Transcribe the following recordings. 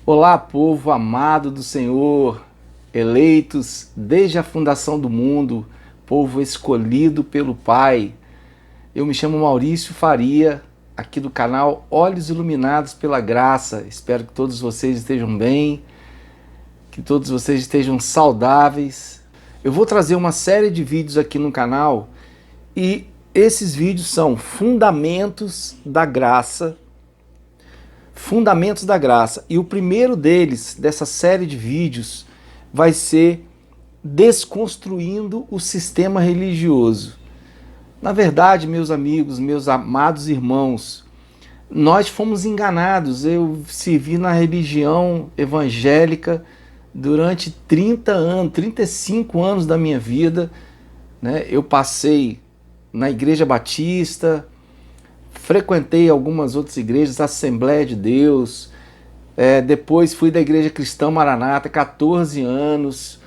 Olá, povo amado do Senhor, eleitos desde a fundação do mundo, povo escolhido pelo Pai. Eu me chamo Maurício Faria, aqui do canal Olhos Iluminados pela Graça. Espero que todos vocês estejam bem, que todos vocês estejam saudáveis. Eu vou trazer uma série de vídeos aqui no canal e esses vídeos são Fundamentos da Graça. Fundamentos da Graça. E o primeiro deles, dessa série de vídeos, vai ser Desconstruindo o Sistema Religioso. Na verdade, meus amigos, meus amados irmãos, nós fomos enganados. Eu servi na religião evangélica durante 30 anos, 35 anos da minha vida, né? Eu passei na Igreja Batista, frequentei algumas outras igrejas, Assembleia de Deus, depois fui da Igreja Cristã Maranata, 14 anos,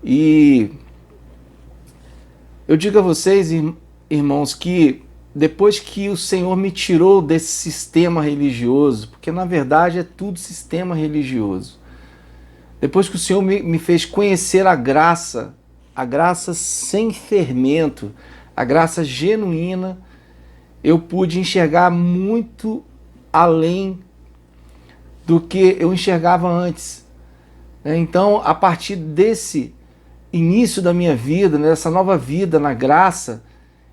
e eu digo a vocês, irmãos, que depois que o Senhor me tirou desse sistema religioso, porque na verdade é tudo sistema religioso, depois que o Senhor me fez conhecer a graça sem fermento, a graça genuína, eu pude enxergar muito além do que eu enxergava antes. Então, a partir desse início da minha vida, dessa nova vida na graça,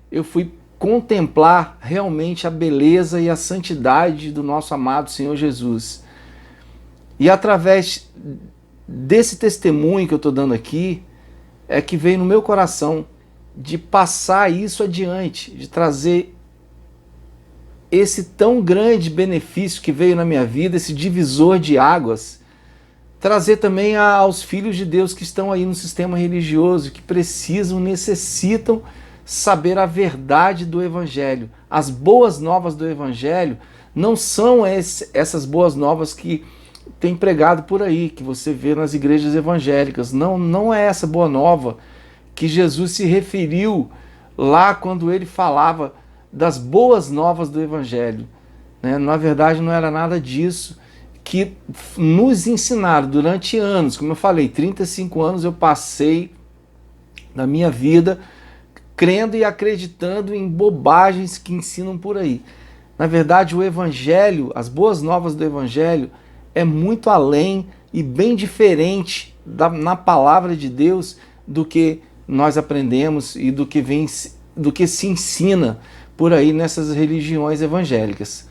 eu fui contemplar realmente a beleza e a santidade do nosso amado Senhor Jesus. E através desse testemunho que eu estou dando aqui, é que veio no meu coração de passar isso adiante, de trazer esse tão grande benefício que veio na minha vida, esse divisor de águas, trazer também aos filhos de Deus que estão aí no sistema religioso, que precisam, necessitam saber a verdade do Evangelho. As boas novas do Evangelho não são essas boas novas que tem pregado por aí, que você vê nas igrejas evangélicas. Não é essa boa nova que Jesus se referiu lá quando ele falava das boas novas do Evangelho. Na verdade, não era nada disso que nos ensinaram durante anos. Como eu falei, 35 anos eu passei na minha vida crendo e acreditando em bobagens que ensinam por aí. Na verdade, o Evangelho, as boas novas do Evangelho, é muito além e bem diferente na palavra de Deus do que nós aprendemos e do que se ensina por aí nessas religiões evangélicas.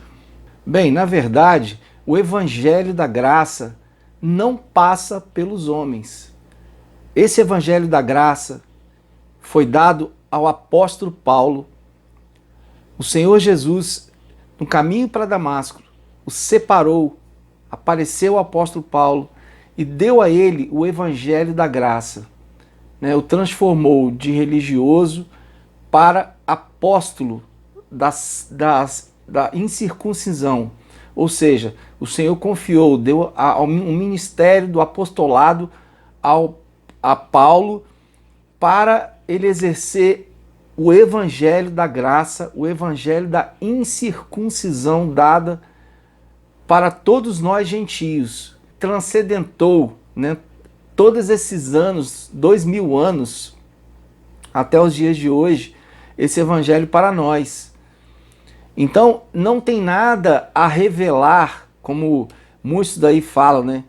Bem, na verdade, o Evangelho da Graça não passa pelos homens. Esse Evangelho da Graça foi dado ao apóstolo Paulo. O Senhor Jesus, no caminho para Damasco, o separou, apareceu ao apóstolo Paulo e deu a ele o Evangelho da Graça. O transformou de religioso para apóstolo da incircuncisão. Ou seja, o Senhor confiou, deu um ministério do apostolado a Paulo para ele exercer o Evangelho da Graça, o Evangelho da incircuncisão dada para todos nós gentios. Transcendentou, todos esses anos, 2000 anos, até os dias de hoje, esse Evangelho para nós. Então, não tem nada a revelar, como muitos daí falam,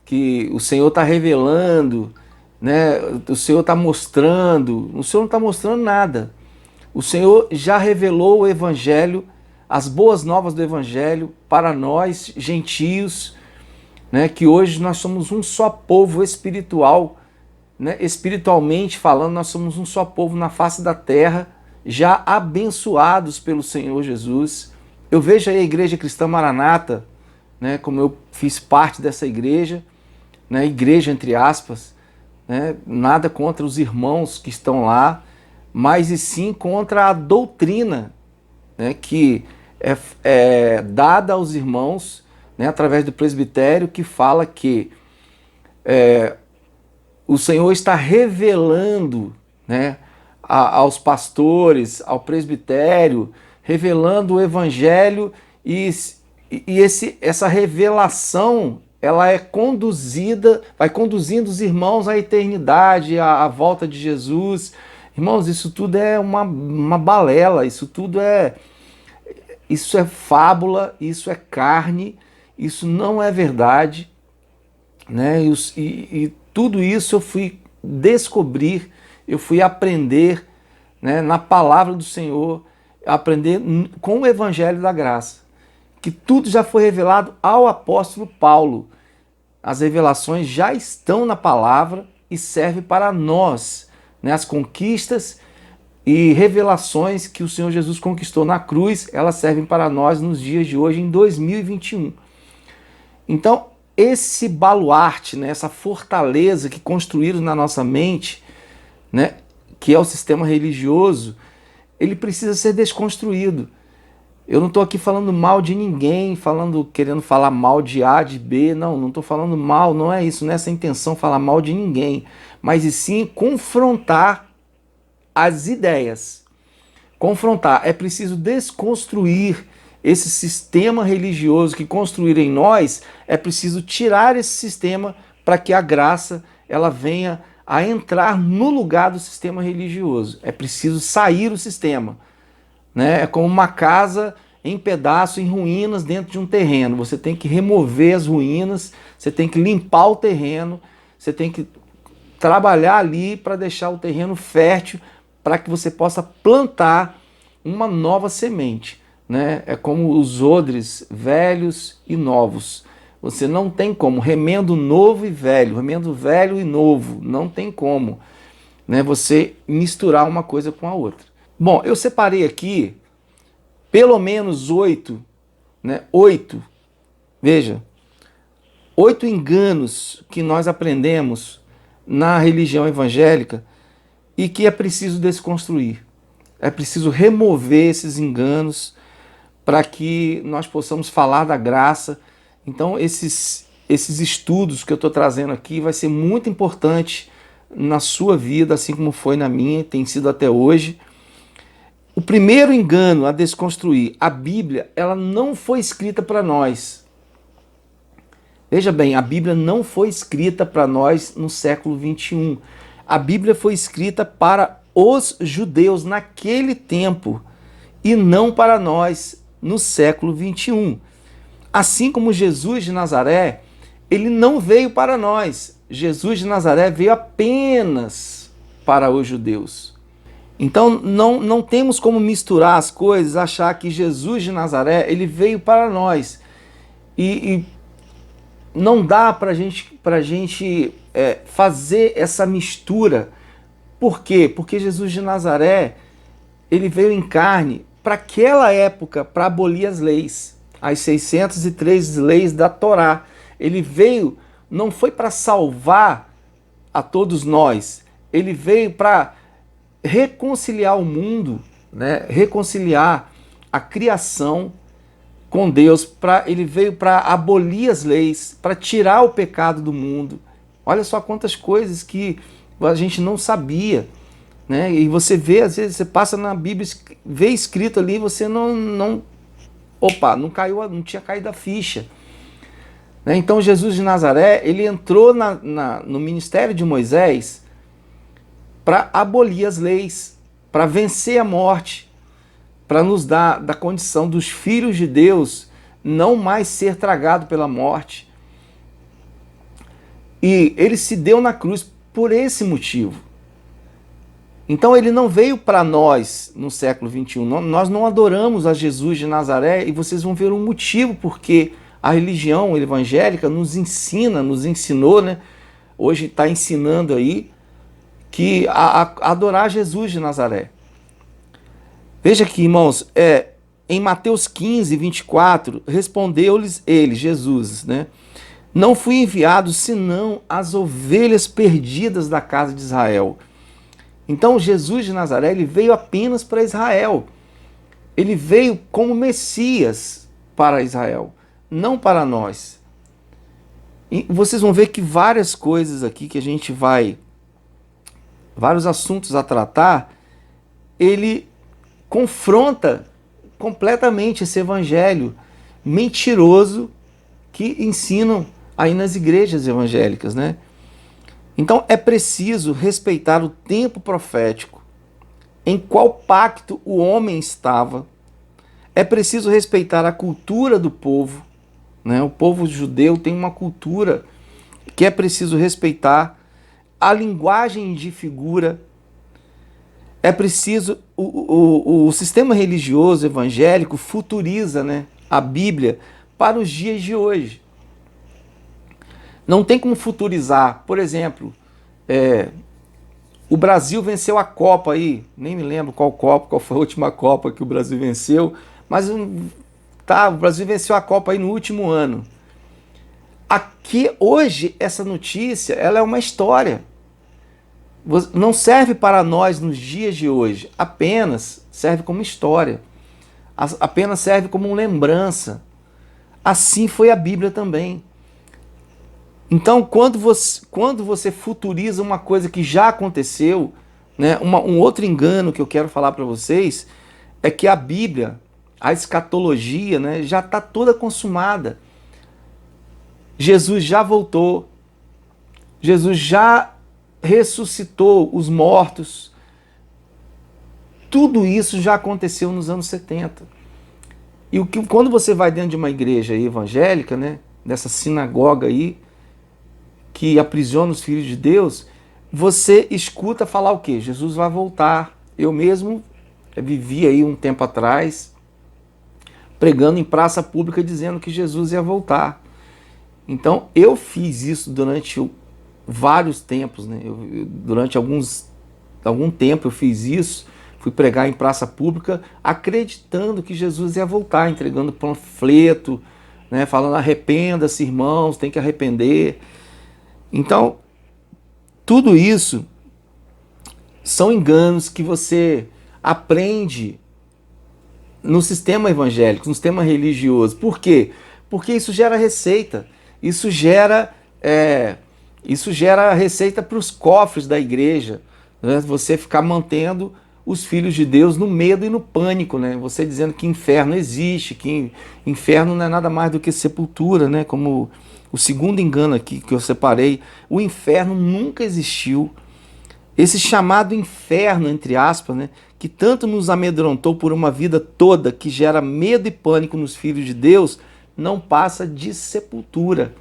que o Senhor está revelando, o Senhor está mostrando. O Senhor não está mostrando nada. O Senhor já revelou o Evangelho, as boas novas do Evangelho para nós, gentios, que hoje nós somos um só povo espiritual, espiritualmente falando, nós somos um só povo na face da terra, já abençoados pelo Senhor Jesus. Eu vejo aí a Igreja Cristã Maranata, como eu fiz parte dessa igreja, igreja entre aspas, nada contra os irmãos que estão lá, mas e sim contra a doutrina, que é dada aos irmãos, através do presbitério, que fala que o Senhor está revelando, aos pastores, ao presbitério, revelando o Evangelho, e essa revelação ela é conduzida, vai conduzindo os irmãos à eternidade, à volta de Jesus. Irmãos, isso tudo é uma balela, isso é fábula, isso é carne, isso não é verdade, né? E tudo isso eu fui descobrir, eu fui aprender, né, na palavra do Senhor, aprender com o Evangelho da Graça, que tudo já foi revelado ao apóstolo Paulo. As revelações já estão na palavra e servem para nós, né? As conquistas e revelações que o Senhor Jesus conquistou na cruz, elas servem para nós nos dias de hoje, em 2021. Então, esse baluarte, né, essa fortaleza que construíram na nossa mente, né, que é o sistema religioso, ele precisa ser desconstruído. Eu não estou aqui falando mal de ninguém, querendo falar mal de A, de B, não estou falando mal, não é isso, não é essa intenção falar mal de ninguém, mas e sim confrontar as ideias. Confrontar, é preciso desconstruir esse sistema religioso que construíram em nós, é preciso tirar esse sistema para que a graça ela venha a entrar no lugar do sistema religioso. É preciso sair o sistema, né? É como uma casa em pedaços, em ruínas dentro de um terreno. Você tem que remover as ruínas, você tem que limpar o terreno, você tem que trabalhar ali para deixar o terreno fértil para que você possa plantar uma nova semente, né? É como os odres velhos e novos. Você não tem como, remendo novo e velho, remendo velho e novo, não tem como, né, você misturar uma coisa com a outra. Bom, eu separei aqui pelo menos 8, né, 8, veja, 8 enganos que nós aprendemos na religião evangélica e que é preciso desconstruir. É preciso remover esses enganos para que nós possamos falar da graça. Então, esses estudos que eu estou trazendo aqui vai ser muito importante na sua vida, assim como foi na minha, tem sido até hoje. O primeiro engano a desconstruir, a Bíblia, ela não foi escrita para nós. Veja bem, a Bíblia não foi escrita para nós no século 21. A Bíblia foi escrita para os judeus naquele tempo e não para nós no século 21. Assim como Jesus de Nazaré, ele não veio para nós. Jesus de Nazaré veio apenas para os judeus. Então não temos como misturar as coisas, achar que Jesus de Nazaré ele veio para nós. E não dá para a gente fazer essa mistura. Por quê? Porque Jesus de Nazaré ele veio em carne para aquela época, para abolir as leis, as 603 leis da Torá. Ele veio, não foi para salvar a todos nós, ele veio para reconciliar o mundo, né? Reconciliar a criação com Deus, ele veio para abolir as leis, para tirar o pecado do mundo. Olha só quantas coisas que a gente não sabia, né? E você vê, às vezes você passa na Bíblia, vê escrito ali, você não tinha caído a ficha, né? Então Jesus de Nazaré, ele entrou no ministério de Moisés para abolir as leis, para vencer a morte, para nos dar da condição dos filhos de Deus não mais ser tragado pela morte. E ele se deu na cruz por esse motivo. Então ele não veio para nós no século 21. Nós não adoramos a Jesus de Nazaré e vocês vão ver um motivo porque a religião evangélica nos ensinou, né? Hoje está ensinando aí que a adorar Jesus de Nazaré. Veja aqui, irmãos, em Mateus 15, 24, respondeu-lhes ele, Jesus, né? Não fui enviado senão as ovelhas perdidas da casa de Israel. Então Jesus de Nazaré ele veio apenas para Israel. Ele veio como Messias para Israel, não para nós. E vocês vão ver que várias coisas aqui que a gente vários assuntos a tratar, ele confronta completamente esse evangelho mentiroso que ensinam aí nas igrejas evangélicas, né? Então é preciso respeitar o tempo profético, em qual pacto o homem estava. É preciso respeitar a cultura do povo, né? O povo judeu tem uma cultura que é preciso respeitar, a linguagem de figura. É preciso. O sistema religioso evangélico futuriza, né, a Bíblia para os dias de hoje. Não tem como futurizar. Por exemplo, o Brasil venceu a Copa aí, nem me lembro qual Copa, qual foi a última Copa que o Brasil venceu, mas tá, o Brasil venceu a Copa aí no último ano. Aqui hoje essa notícia, ela é uma história. Não serve para nós nos dias de hoje, apenas serve como história, apenas serve como uma lembrança. Assim foi a Bíblia também. Então, quando você futuriza uma coisa que já aconteceu, né, um outro engano que eu quero falar para vocês é que a Bíblia, a escatologia, né, já está toda consumada. Jesus já voltou, Jesus já ressuscitou os mortos. Tudo isso já aconteceu nos anos 70. E quando você vai dentro de uma igreja aí evangélica, né, dessa sinagoga aí, que aprisiona os filhos de Deus, você escuta falar o quê? Jesus vai voltar. Eu mesmo vivi aí um tempo atrás pregando em praça pública dizendo que Jesus ia voltar. Então eu fiz isso durante vários tempos, né? Durante algum tempo eu fiz isso, fui pregar em praça pública acreditando que Jesus ia voltar, entregando panfleto, né? Falando arrependa-se, irmãos, tem que arrepender. Então, tudo isso são enganos que você aprende no sistema evangélico, no sistema religioso. Por quê? Porque isso gera receita. Isso gera receita para os cofres da igreja, né? Você ficar mantendo os filhos de Deus no medo e no pânico, né? Você dizendo que inferno existe, que inferno não é nada mais do que sepultura, né? Como o segundo engano aqui que eu separei, o inferno nunca existiu. Esse chamado inferno, entre aspas, né, que tanto nos amedrontou por uma vida toda, que gera medo e pânico nos filhos de Deus, não passa de sepultura.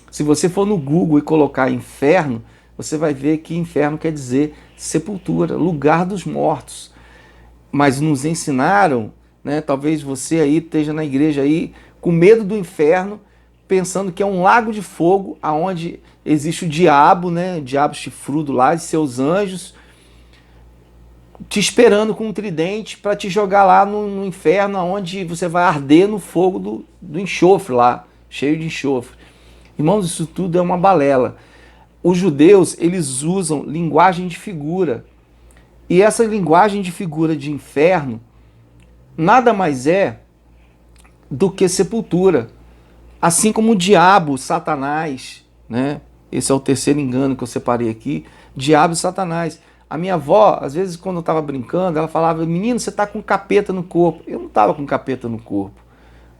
Se você for no Google e colocar inferno, você vai ver que inferno quer dizer sepultura, lugar dos mortos. Mas nos ensinaram, né, talvez você aí esteja na igreja aí com medo do inferno, pensando que é um lago de fogo, aonde existe o diabo, né, o diabo chifrudo lá, e seus anjos, te esperando com um tridente para te jogar lá no inferno, onde você vai arder no fogo do enxofre lá, cheio de enxofre. Irmãos, isso tudo é uma balela. Os judeus, eles usam linguagem de figura. E essa linguagem de figura de inferno nada mais é do que sepultura. Assim como o diabo, Satanás, né? Esse é o terceiro engano que eu separei aqui, diabo e Satanás. A minha avó, às vezes quando eu estava brincando, ela falava, menino, você está com capeta no corpo. Eu não estava com capeta no corpo,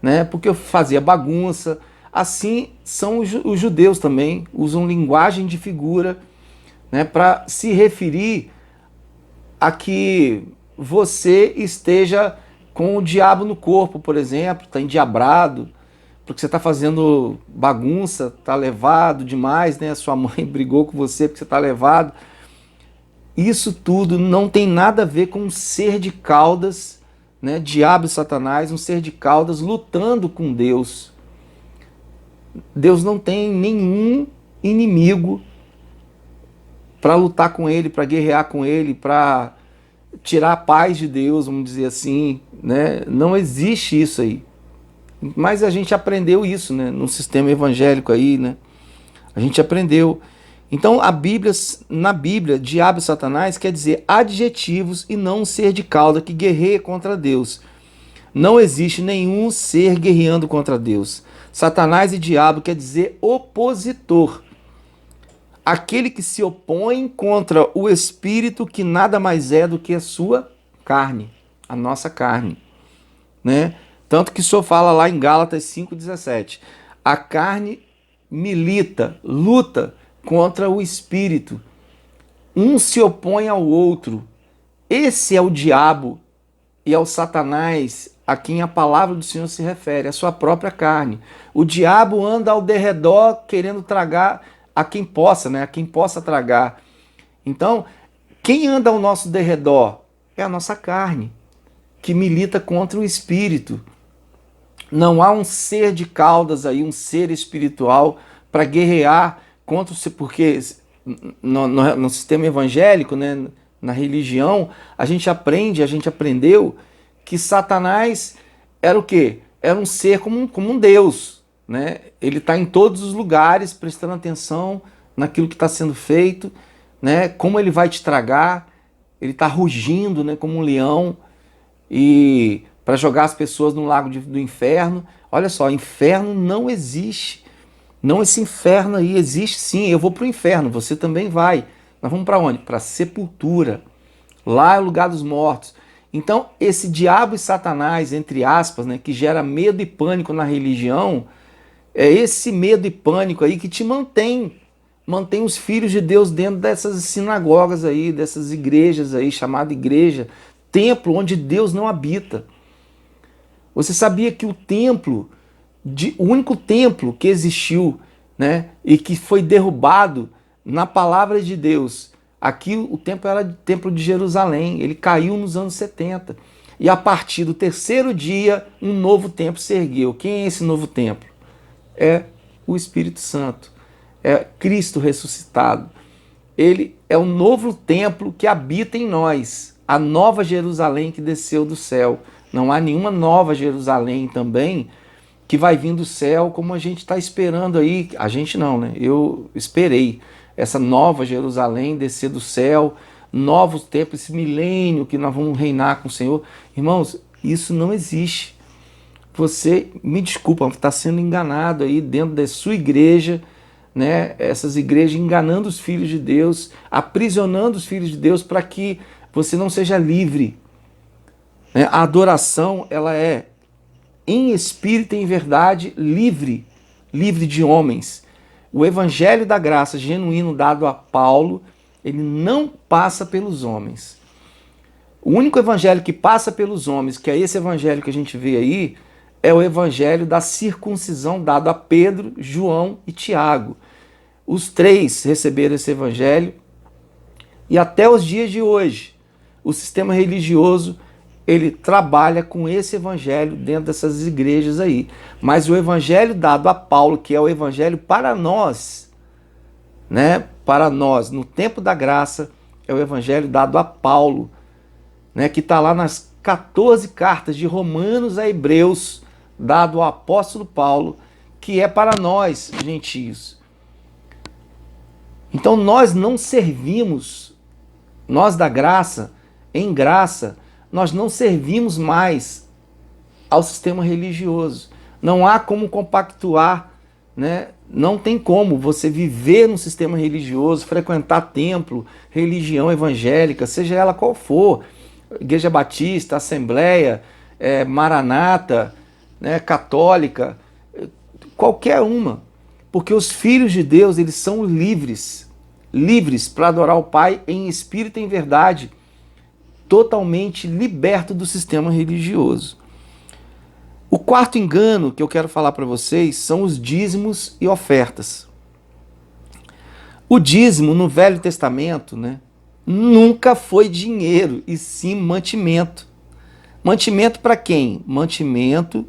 né? Porque eu fazia bagunça. Assim são os judeus também, usam linguagem de figura, né, para se referir a que você esteja com o diabo no corpo, por exemplo, está endiabrado, porque você está fazendo bagunça, está levado demais, né? A sua mãe brigou com você porque você está levado. Isso tudo não tem nada a ver com um ser de caudas, né? Diabo e Satanás, um ser de caudas lutando com Deus. Deus não tem nenhum inimigo para lutar com ele, para guerrear com ele, para tirar a paz de Deus, vamos dizer assim, né? Não existe isso aí. Mas a gente aprendeu isso, né, no sistema evangélico aí, né? A gente aprendeu. Então, na Bíblia, diabo e Satanás quer dizer adjetivos e não um ser de cauda que guerreia contra Deus. Não existe nenhum ser guerreando contra Deus. Satanás e diabo quer dizer opositor. Aquele que se opõe contra o espírito, que nada mais é do que a sua carne, a nossa carne, né? Tanto que o Senhor fala lá em Gálatas 5,17, a carne milita, luta contra o espírito. Um se opõe ao outro. Esse é o diabo e é o Satanás a quem a palavra do Senhor se refere, a sua própria carne. O diabo anda ao derredor querendo tragar a quem possa, né? A quem possa tragar. Então, quem anda ao nosso derredor é a nossa carne, que milita contra o espírito. Não há um ser de caudas aí, um ser espiritual para guerrear contra o... Porque no sistema evangélico, né, na religião, a gente aprendeu que Satanás era o quê? Era um ser como um Deus, né? Ele está em todos os lugares, prestando atenção naquilo que está sendo feito, né? Como ele vai te tragar, ele está rugindo, né, como um leão, e para jogar as pessoas no lago do inferno. Olha só, inferno não existe. Não, esse inferno aí existe sim. Eu vou para o inferno, você também vai. Nós vamos para onde? Para a sepultura. Lá é o lugar dos mortos. Então, esse diabo e Satanás, entre aspas, né, que gera medo e pânico na religião, é esse medo e pânico aí que te mantém os filhos de Deus dentro dessas sinagogas aí, dessas igrejas aí, chamada igreja, templo onde Deus não habita. Você sabia que o único templo que existiu, né, e que foi derrubado na palavra de Deus, aqui o templo era o templo de Jerusalém, ele caiu nos anos 70. E a partir do terceiro dia, um novo templo se ergueu. Quem é esse novo templo? É o Espírito Santo, é Cristo ressuscitado. Ele é o novo templo que habita em nós, a nova Jerusalém que desceu do céu. Não há nenhuma nova Jerusalém também que vai vir do céu como a gente está esperando aí. A gente não, né? Eu esperei essa nova Jerusalém descer do céu, novos tempos, esse milênio que nós vamos reinar com o Senhor. Irmãos, isso não existe. Você, me desculpa, está sendo enganado aí dentro da sua igreja, né? Essas igrejas enganando os filhos de Deus, aprisionando os filhos de Deus para que você não seja livre. A adoração, ela é em espírito e em verdade livre de homens. O evangelho da graça genuíno dado a Paulo, ele não passa pelos homens. O único evangelho que passa pelos homens, que é esse evangelho que a gente vê aí, é o evangelho da circuncisão dado a Pedro, João e Tiago. Os três receberam esse evangelho e até os dias de hoje, o sistema religioso ele trabalha com esse evangelho dentro dessas igrejas aí. Mas o evangelho dado a Paulo, que é o evangelho para nós, né? Para nós, no tempo da graça, é o evangelho dado a Paulo, né? Que está lá nas 14 cartas de Romanos a Hebreus, dado ao apóstolo Paulo, que é para nós, gentios. Então nós não servimos, nós da graça, em graça, nós não servimos mais ao sistema religioso. Não há como compactuar, né? Não tem como você viver no sistema religioso, frequentar templo, religião evangélica, seja ela qual for, Igreja Batista, Assembleia, Maranata, né, Católica, qualquer uma. Porque os filhos de Deus, eles são livres para adorar o Pai em espírito e em verdade, totalmente liberto do sistema religioso. O quarto engano que eu quero falar para vocês são os dízimos e ofertas. O dízimo no Velho Testamento, né, nunca foi dinheiro, e sim mantimento. Mantimento para quem? Mantimento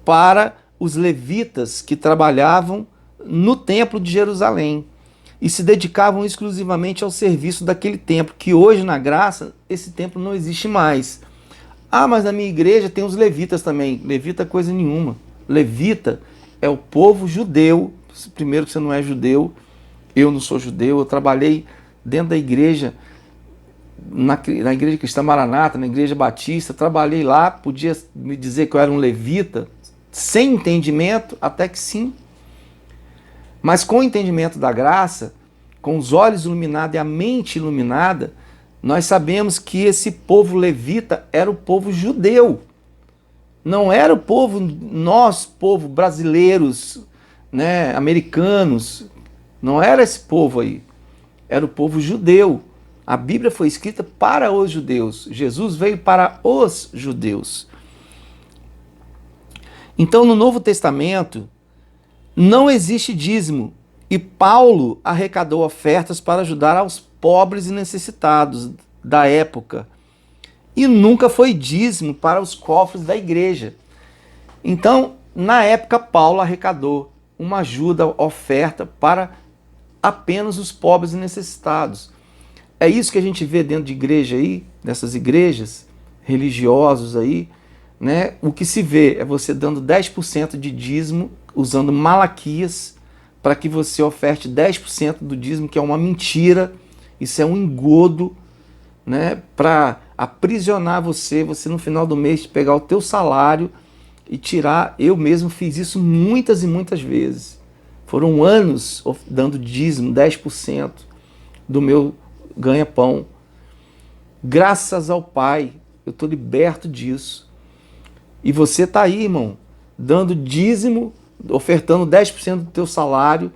para os levitas que trabalhavam no templo de Jerusalém e se dedicavam exclusivamente ao serviço daquele templo, que hoje, na graça, esse templo não existe mais. Ah, mas na minha igreja tem os levitas também. Levita é coisa nenhuma. Levita é o povo judeu. Primeiro que você não é judeu, eu não sou judeu, eu trabalhei dentro da igreja, na igreja cristã Maranata, na igreja batista, trabalhei lá, podia me dizer que eu era um levita, sem entendimento, até que sim. Mas com o entendimento da graça, com os olhos iluminados e a mente iluminada, nós sabemos que esse povo levita era o povo judeu. Não era o povo, nós, povo brasileiros, né, americanos. Não era esse povo aí. Era o povo judeu. A Bíblia foi escrita para os judeus. Jesus veio para os judeus. Então, no Novo Testamento, não existe dízimo. E Paulo arrecadou ofertas para ajudar aos pobres e necessitados da época. E nunca foi dízimo para os cofres da igreja. Então, na época, Paulo arrecadou uma ajuda, oferta para apenas os pobres e necessitados. É isso que a gente vê dentro de igreja aí, dessas igrejas religiosos aí, né? O que se vê é você dando 10% de dízimo, usando Malaquias, para que você oferte 10% do dízimo, que é uma mentira, isso é um engodo, né? Para aprisionar você no final do mês pegar o teu salário e tirar. Eu mesmo fiz isso muitas e muitas vezes. Foram anos dando dízimo, 10% do meu ganha-pão. Graças ao Pai, eu estou liberto disso. E você está aí, irmão, dando dízimo, ofertando 10% do teu salário,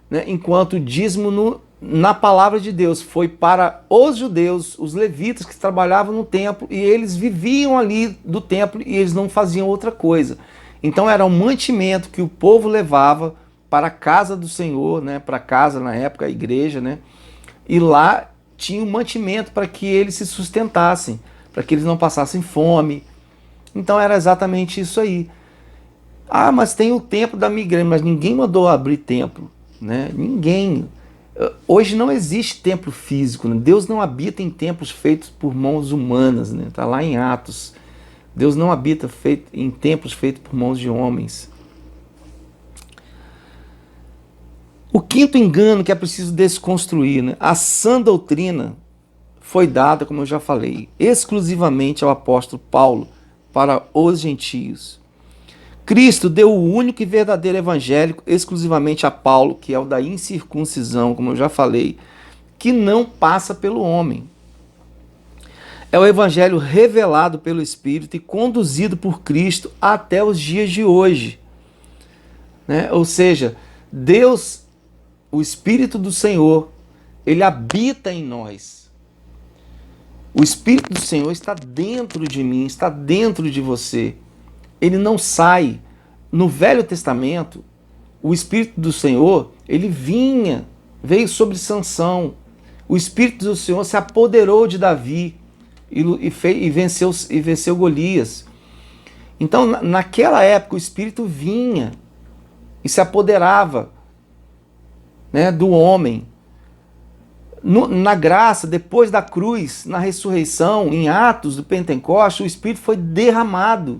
né, enquanto o dízimo na palavra de Deus foi para os judeus, os levitas que trabalhavam no templo, e eles viviam ali do templo e eles não faziam outra coisa. Então era um mantimento que o povo levava para a casa do Senhor, né, para casa na época, a igreja, né, e lá tinha um mantimento para que eles se sustentassem, para que eles não passassem fome. Então era exatamente isso aí. Ah, mas tem o templo da minha igreja, mas ninguém mandou abrir templo, né? Ninguém. Hoje não existe templo físico, né? Deus não habita em templos feitos por mãos humanas, né? Tá lá em Atos. Deus não habita em templos feitos por mãos de homens. O quinto engano que é preciso desconstruir, né? A sã doutrina foi dada, como eu já falei, exclusivamente ao apóstolo Paulo para os gentios. Cristo deu o único e verdadeiro evangelho exclusivamente a Paulo, que é o da incircuncisão, como eu já falei, que não passa pelo homem. É o evangelho revelado pelo Espírito e conduzido por Cristo até os dias de hoje, né? Ou seja, Deus, o Espírito do Senhor, ele habita em nós. O Espírito do Senhor está dentro de mim, está dentro de você. Ele não sai. No Velho Testamento, o Espírito do Senhor, ele veio sobre Sansão. O Espírito do Senhor se apoderou de Davi e venceu Golias. Então, naquela época, o Espírito vinha e se apoderava, né, do homem. Na graça, depois da cruz, na ressurreição, em Atos do Pentecoste, o Espírito foi derramado.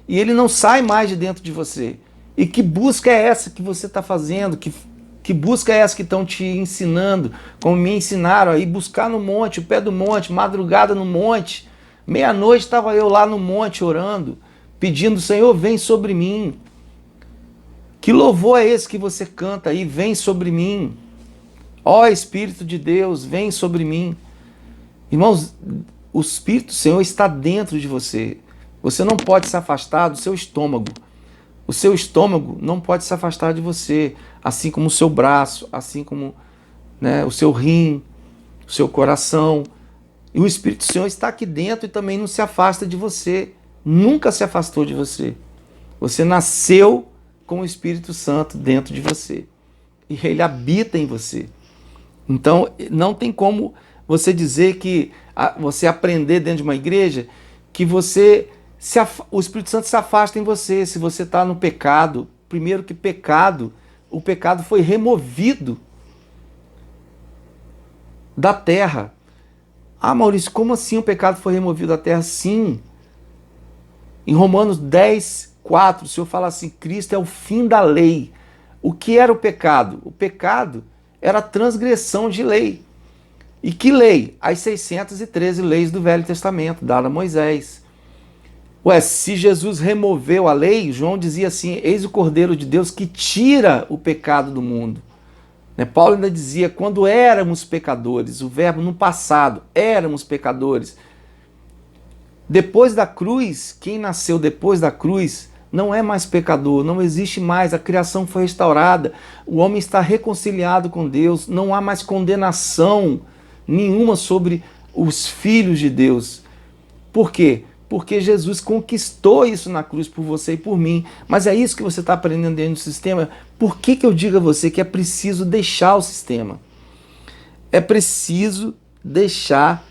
E ele não sai mais de dentro de você. E que busca é essa que você está fazendo? Que busca é essa que estão te ensinando? Como me ensinaram aí, buscar no monte, o pé do monte, madrugada no monte. Meia-noite estava eu lá no monte orando, pedindo, Senhor, vem sobre mim. Que louvor é esse que você canta aí? Vem sobre mim. Ó Espírito de Deus, vem sobre mim. Irmãos, o Espírito do Senhor está dentro de você. Você não pode se afastar do seu estômago. O seu estômago não pode se afastar de você, assim como o seu braço, assim como, né, o seu rim, o seu coração. E o Espírito do Senhor está aqui dentro e também não se afasta de você. Nunca se afastou de você. Você nasceu com o Espírito Santo dentro de você. E ele habita em você. Então, não tem como você dizer que você aprender dentro de uma igreja que o Espírito Santo se afasta em você. Se você está no pecado, primeiro que o pecado foi removido da terra. Ah, Maurício, como assim o pecado foi removido da terra? Sim. Em Romanos 10, 4, o Senhor fala assim, Cristo é o fim da lei. O que era o pecado? O pecado era a transgressão de lei. E que lei? As 613 leis do Velho Testamento, dada a Moisés. Ué, se Jesus removeu a lei, João dizia assim, eis o Cordeiro de Deus que tira o pecado do mundo. Paulo ainda dizia, quando éramos pecadores, o verbo no passado, éramos pecadores. Depois da cruz, quem nasceu depois da cruz não é mais pecador, não existe mais, a criação foi restaurada, o homem está reconciliado com Deus, não há mais condenação nenhuma sobre os filhos de Deus. Por quê? Porque Jesus conquistou isso na cruz por você e por mim. Mas é isso que você está aprendendo dentro do sistema. Por que eu digo a você que é preciso deixar o sistema? É preciso deixar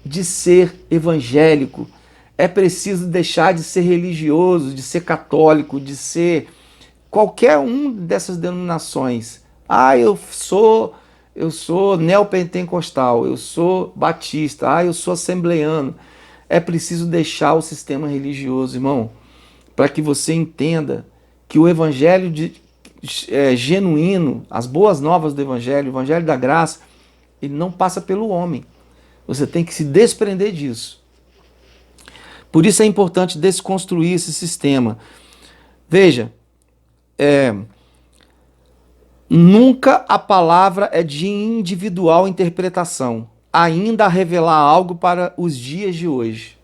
de ser evangélico. É preciso deixar de ser religioso, de ser católico, de ser qualquer um dessas denominações. Ah, eu sou neopentecostal, eu sou batista, eu sou assembleiano. É preciso deixar o sistema religioso, irmão, para que você entenda que o evangelho genuíno, as boas novas do evangelho, o evangelho da graça, ele não passa pelo homem. Você tem que se desprender disso. Por isso é importante desconstruir esse sistema. Veja, nunca a palavra é de individual interpretação, ainda a revelar algo para os dias de hoje.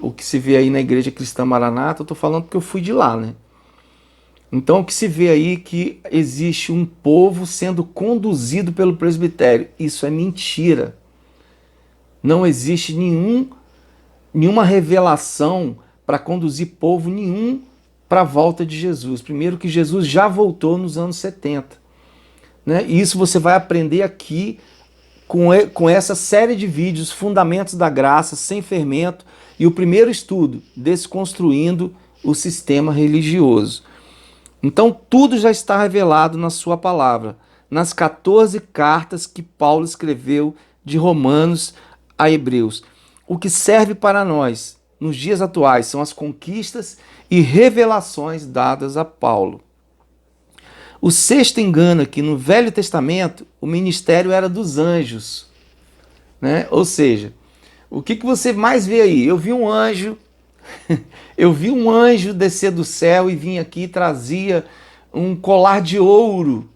O que se vê aí na Igreja Cristã Maranata, eu estou falando porque eu fui de lá, né? Então o que se vê aí é que existe um povo sendo conduzido pelo presbitério. Isso é mentira. Não existe nenhuma revelação para conduzir povo nenhum para a volta de Jesus. Primeiro que Jesus já voltou nos anos 70. Né? E isso você vai aprender aqui com essa série de vídeos, Fundamentos da Graça, Sem Fermento, e o primeiro estudo, Desconstruindo o Sistema Religioso. Então tudo já está revelado na sua palavra, nas 14 cartas que Paulo escreveu de Romanos a Hebreus. O que serve para nós nos dias atuais são as conquistas e revelações dadas a Paulo. O sexto engano aqui no Velho Testamento, o ministério era dos anjos, né? Ou seja, o que você mais vê aí? Eu vi um anjo descer do céu e vinha aqui e trazia um colar de ouro,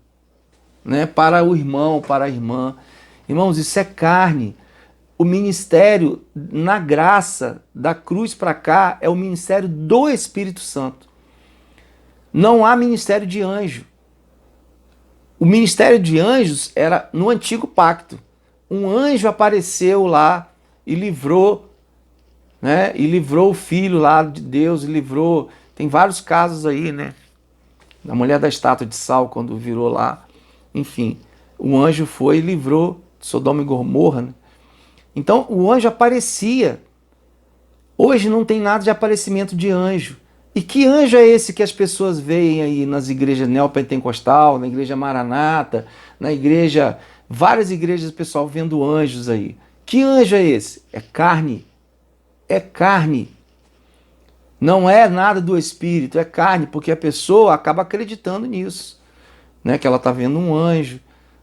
né, para o irmão, para a irmã. Irmãos, isso é carne. O ministério na graça da cruz para cá é o ministério do Espírito Santo. Não há ministério de anjo. O ministério de anjos era no antigo pacto. Um anjo apareceu lá e livrou, né? E livrou o filho lá de Deus, e livrou. Tem vários casos aí, né? A mulher da estátua de sal, quando virou lá. Enfim, o anjo foi e livrou Sodoma e Gomorra, né? Então o anjo aparecia. Hoje não tem nada de aparecimento de anjo. E que anjo é esse que as pessoas veem aí nas igrejas neopentecostal, na igreja Maranata, na igreja, várias igrejas, pessoal vendo anjos aí. Que anjo é esse? É carne. É carne. Não é nada do espírito, é carne, porque a pessoa acaba acreditando nisso, né? Que ela está vendo um anjo,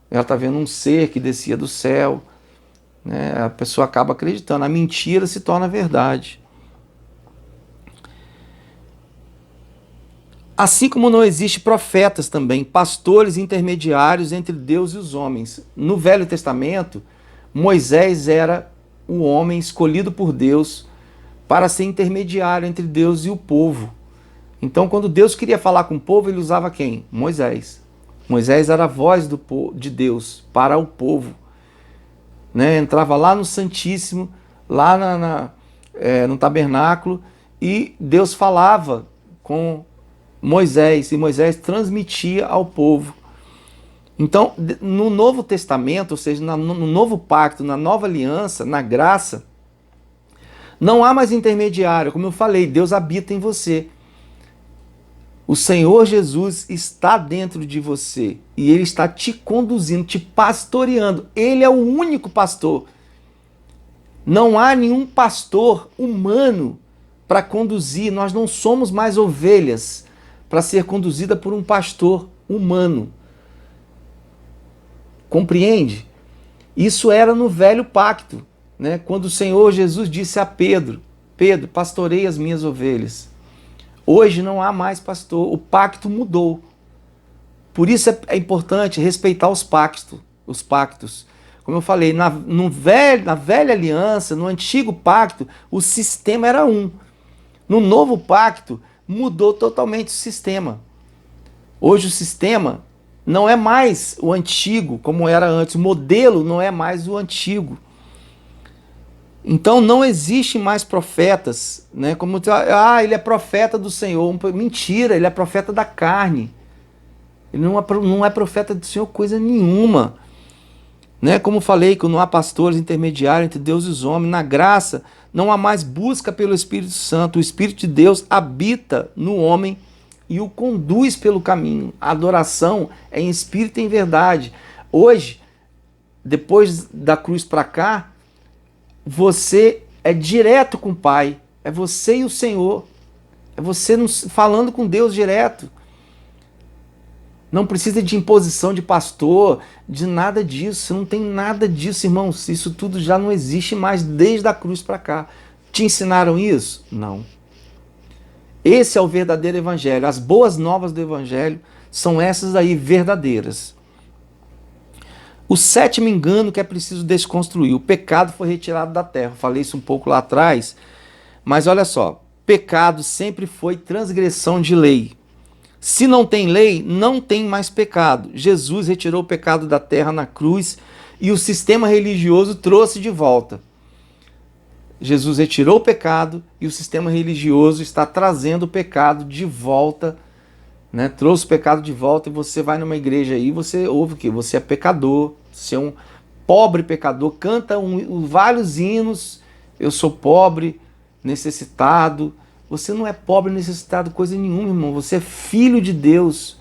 ela está vendo um ser que descia do céu, né? A pessoa acaba acreditando, a mentira se torna verdade. Assim como não existe profetas também, pastores intermediários entre Deus e os homens. No Velho Testamento, Moisés era o homem escolhido por Deus para ser intermediário entre Deus e o povo. Então, quando Deus queria falar com o povo, ele usava quem? Moisés. Moisés era a voz de Deus para o povo. Né? Entrava lá no Santíssimo, lá no tabernáculo, e Deus falava com Moisés, e Moisés transmitia ao povo. Então, no Novo Testamento, ou seja, no Novo Pacto, na Nova Aliança, na graça, não há mais intermediário. Como eu falei, Deus habita em você. O Senhor Jesus está dentro de você e Ele está te conduzindo, te pastoreando. Ele é o único pastor. Não há nenhum pastor humano para conduzir. Nós não somos mais ovelhas para ser conduzida por um pastor humano. Compreende? Isso era no Velho Pacto, né? Quando o Senhor Jesus disse a Pedro: Pedro, pastorei as minhas ovelhas. Hoje não há mais pastor, o pacto mudou. Por isso é importante respeitar os pactos. Como eu falei, na velha aliança, no antigo pacto, o sistema era um. No novo pacto, mudou totalmente o sistema. Hoje o sistema não é mais o antigo, como era antes. O modelo não é mais o antigo. Então não existe mais profetas, né? Como ele é profeta do Senhor. Mentira, ele é profeta da carne. Ele não é profeta do Senhor coisa nenhuma. Né? Como falei, que não há pastores intermediários entre Deus e os homens. Na graça, não há mais busca pelo Espírito Santo. O Espírito de Deus habita no homem e o conduz pelo caminho. A adoração é em espírito e em verdade. Hoje, depois da cruz para cá, você é direto com o Pai. É você e o Senhor. É você falando com Deus direto. Não precisa de imposição de pastor, de nada disso. Não tem nada disso, irmãos. Isso tudo já não existe mais desde a cruz para cá. Te ensinaram isso? Não. Esse é o verdadeiro evangelho. As boas novas do evangelho são essas aí, verdadeiras. O sétimo engano que é preciso desconstruir. O pecado foi retirado da terra. Eu falei isso um pouco lá atrás. Mas olha só. Pecado sempre foi transgressão de lei. Se não tem lei, não tem mais pecado. Jesus retirou o pecado da terra na cruz e o sistema religioso trouxe de volta. Jesus retirou o pecado e o sistema religioso está trazendo o pecado de volta, né? Trouxe o pecado de volta e você vai numa igreja aí, você ouve o quê? Você é pecador, você é um pobre pecador, canta vários hinos, eu sou pobre, necessitado. Você não é pobre, necessitado, coisa nenhuma, irmão. Você é filho de Deus,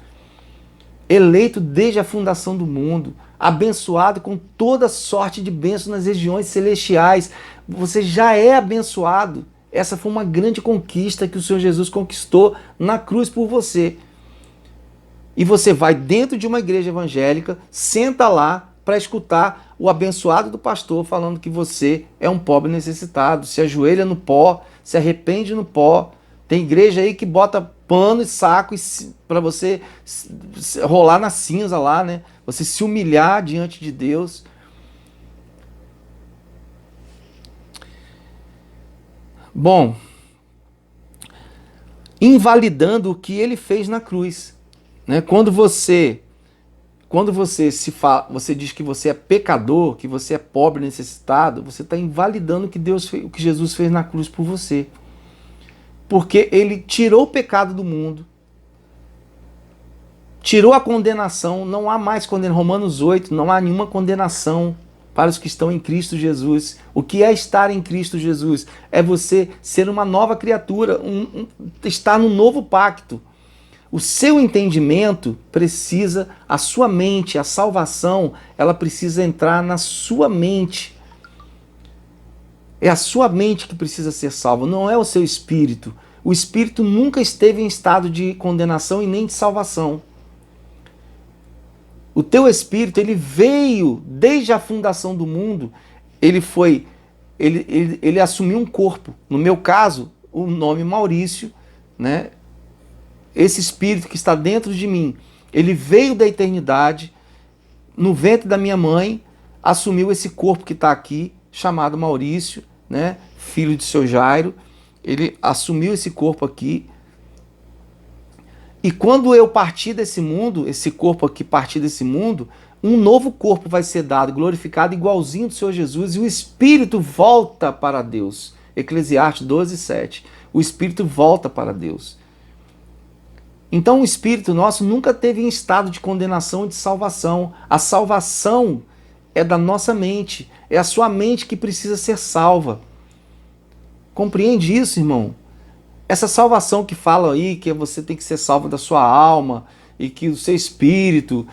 eleito desde a fundação do mundo, abençoado com toda sorte de bênçãos nas regiões celestiais. Você já é abençoado. Essa foi uma grande conquista que o Senhor Jesus conquistou na cruz por você. E você vai dentro de uma igreja evangélica, senta lá para escutar o abençoado do pastor falando que você é um pobre necessitado, se ajoelha no pó, se arrepende no pó. Tem igreja aí que bota pano e saco para você rolar na cinza lá, né? Você se humilhar diante de Deus. Bom, invalidando o que ele fez na cruz, né? Quando você você diz que você é pecador, que você é pobre, necessitado, você está invalidando o que Jesus fez na cruz por você. Porque ele tirou o pecado do mundo, tirou a condenação, não há mais condenação. Romanos 8, não há nenhuma condenação para os que estão em Cristo Jesus. O que é estar em Cristo Jesus? É você ser uma nova criatura, estar no novo pacto. O seu entendimento precisa, a sua mente, a salvação, ela precisa entrar na sua mente. É a sua mente que precisa ser salva, não é o seu espírito. O espírito nunca esteve em estado de condenação e nem de salvação. O teu espírito, ele veio desde a fundação do mundo, ele assumiu um corpo. No meu caso, o nome Maurício, né? Esse espírito que está dentro de mim, ele veio da eternidade, no ventre da minha mãe, assumiu esse corpo que está aqui, chamado Maurício, né? Filho de seu Jairo. Ele assumiu esse corpo aqui. E quando eu partir desse mundo, esse corpo aqui partir desse mundo, um novo corpo vai ser dado, glorificado, igualzinho do Senhor Jesus, e o espírito volta para Deus. Eclesiastes 12:7. O espírito volta para Deus. Então o espírito nosso nunca teve em estado de condenação e de salvação. A salvação é da nossa mente. É a sua mente que precisa ser salva. Compreende isso, irmão? Essa salvação que fala aí, que você tem que ser salvo da sua alma e que o seu espírito,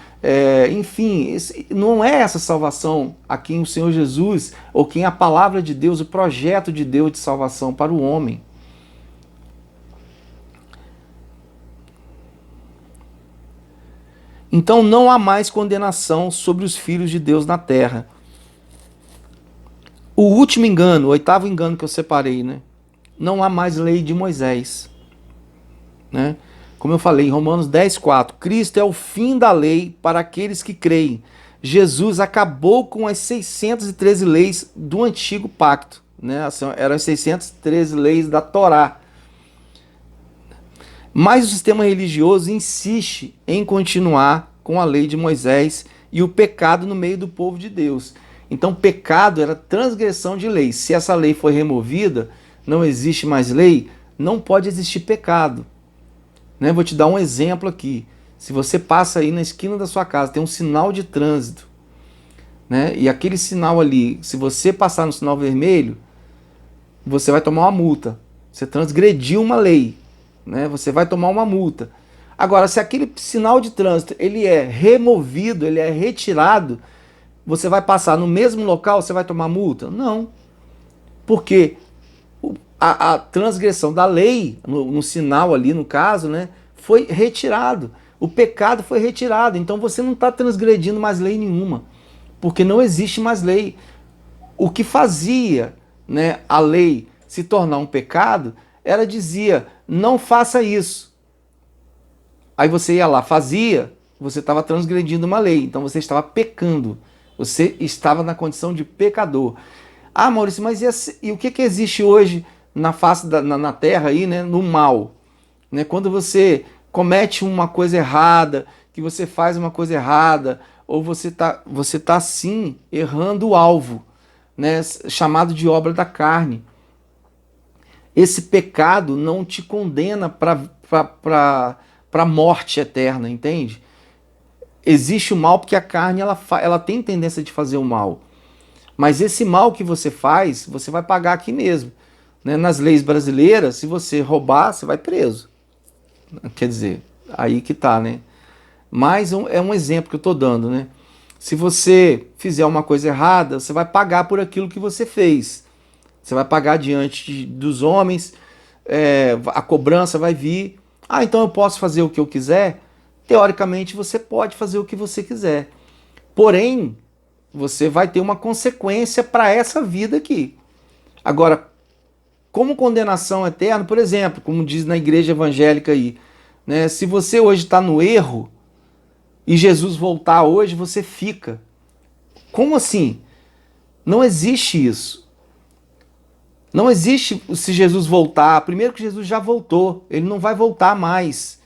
enfim, não é essa salvação a quem o Senhor Jesus, ou quem a palavra de Deus, o projeto de Deus de salvação para o homem. Então não há mais condenação sobre os filhos de Deus na terra. O último engano, o oitavo engano que eu separei, né? Não há mais lei de Moisés, né? Como eu falei em Romanos 10:4, Cristo é o fim da lei para aqueles que creem. Jesus acabou com as 613 leis do antigo pacto, né? Eram as 613 leis da Torá. Mas o sistema religioso insiste em continuar com a lei de Moisés e o pecado no meio do povo de Deus. Então, pecado era transgressão de lei. Se essa lei foi removida, não existe mais lei, não pode existir pecado. Né? Vou te dar um exemplo aqui. Se você passa aí na esquina da sua casa, tem um sinal de trânsito, né? E aquele sinal ali, se você passar no sinal vermelho, você vai tomar uma multa. Você transgrediu uma lei, né? Você vai tomar uma multa. Agora, se aquele sinal de trânsito ele é removido, ele é retirado, você vai passar no mesmo local, você vai tomar multa? Não. Porque a transgressão da lei, no sinal ali, no caso, né, foi retirado. O pecado foi retirado. Então você não está transgredindo mais lei nenhuma. Porque não existe mais lei. O que fazia, né, a lei se tornar um pecado era dizia, não faça isso. Aí você ia lá, fazia, você estava transgredindo uma lei, então você estava pecando. Você estava na condição de pecador. Ah, Maurício, mas e o que existe hoje na face na Terra aí, né, no mal? Né, quando você comete uma coisa errada, que você faz uma coisa errada, ou você tá sim errando o alvo, né, chamado de obra da carne. Esse pecado não te condena para a morte eterna, entende? Existe o mal porque a carne ela tem tendência de fazer o mal. Mas esse mal que você faz, você vai pagar aqui mesmo. Né? Nas leis brasileiras, se você roubar, você vai preso. Quer dizer, aí que tá, né? Mas é um exemplo que eu estou dando, né? Se você fizer uma coisa errada, você vai pagar por aquilo que você fez. Você vai pagar diante dos homens, a cobrança vai vir. Ah, então eu posso fazer o que eu quiser? Teoricamente, você pode fazer o que você quiser. Porém, você vai ter uma consequência para essa vida aqui. Agora, como condenação eterna, por exemplo, como diz na igreja evangélica aí, né? Se você hoje está no erro, e Jesus voltar hoje, você fica. Como assim? Não existe isso. Não existe se Jesus voltar. Primeiro que Jesus já voltou, ele não vai voltar mais.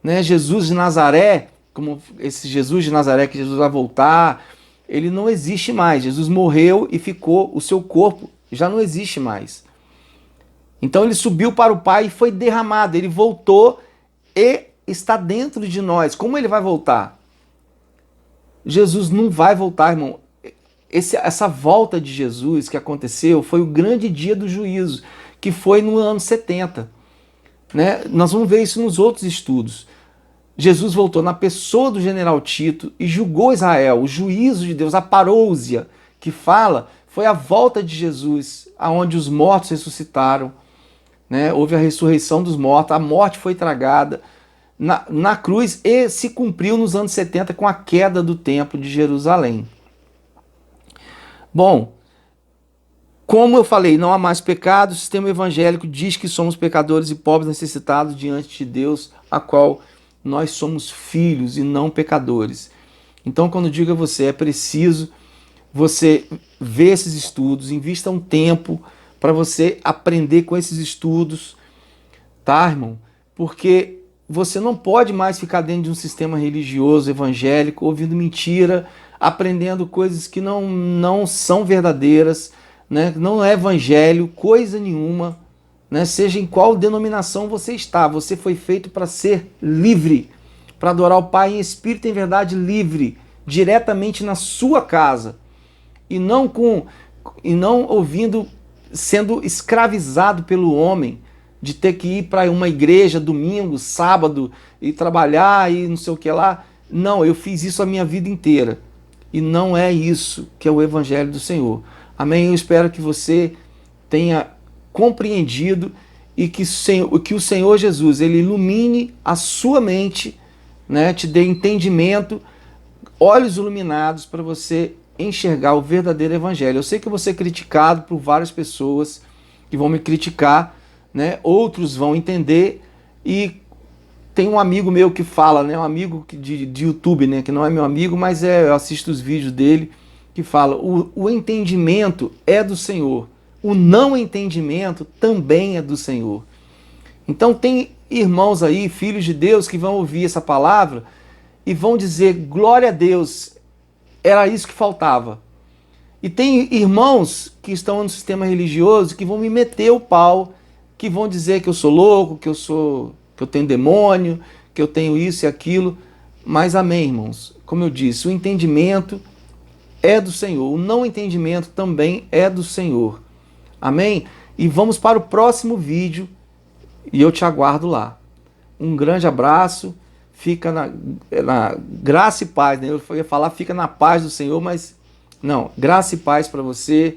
Né? Jesus de Nazaré, como esse Jesus de Nazaré que Jesus vai voltar, ele não existe mais. Jesus morreu e ficou, o seu corpo já não existe mais. Então ele subiu para o Pai e foi derramado. Ele voltou e está dentro de nós. Como ele vai voltar? Jesus não vai voltar, irmão. Essa volta de Jesus que aconteceu foi o grande dia do juízo, que foi no ano 70. Né? Nós vamos ver isso nos outros estudos. Jesus voltou na pessoa do general Tito e julgou Israel. O juízo de Deus, a parousia que fala, foi a volta de Jesus, aonde os mortos ressuscitaram. Né? Houve a ressurreição dos mortos, a morte foi tragada na cruz e se cumpriu nos anos 70 com a queda do templo de Jerusalém. Bom, como eu falei, não há mais pecado, o sistema evangélico diz que somos pecadores e pobres necessitados diante de Deus, a qual nós somos filhos e não pecadores. Então, quando eu digo a você, é preciso você ver esses estudos, invista um tempo para você aprender com esses estudos, tá, irmão? Porque você não pode mais ficar dentro de um sistema religioso, evangélico, ouvindo mentira, aprendendo coisas que não são verdadeiras, né? Não é evangelho, coisa nenhuma, né? Seja em qual denominação você está, você foi feito para ser livre, para adorar o Pai em espírito e em verdade livre, diretamente na sua casa, e não ouvindo, sendo escravizado pelo homem, de ter que ir para uma igreja domingo, sábado, e trabalhar e não sei o que lá. Não, eu fiz isso a minha vida inteira. E não é isso que é o Evangelho do Senhor. Amém? Eu espero que você tenha compreendido e que o Senhor Jesus ele ilumine a sua mente, né? Te dê entendimento, olhos iluminados para você enxergar o verdadeiro Evangelho. Eu sei que eu vou ser criticado por várias pessoas que vão me criticar, né? Outros vão entender, e tem um amigo meu que fala, né? Um amigo de YouTube, né? Que não é meu amigo, mas eu assisto os vídeos dele, que fala, o entendimento é do Senhor, o não entendimento também é do Senhor. Então tem irmãos aí, filhos de Deus, que vão ouvir essa palavra e vão dizer, glória a Deus, era isso que faltava. E tem irmãos que estão no sistema religioso que vão me meter o pau, que vão dizer que eu sou louco, que eu tenho demônio, que eu tenho isso e aquilo. Mas amém, irmãos. Como eu disse, o entendimento é do Senhor, o não entendimento também é do Senhor. Amém? E vamos para o próximo vídeo e eu te aguardo lá. Um grande abraço, fica na graça e paz, né? Eu ia falar fica na paz do Senhor, mas não, graça e paz para você,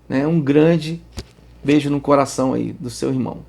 né? Um grande beijo no coração aí do seu irmão.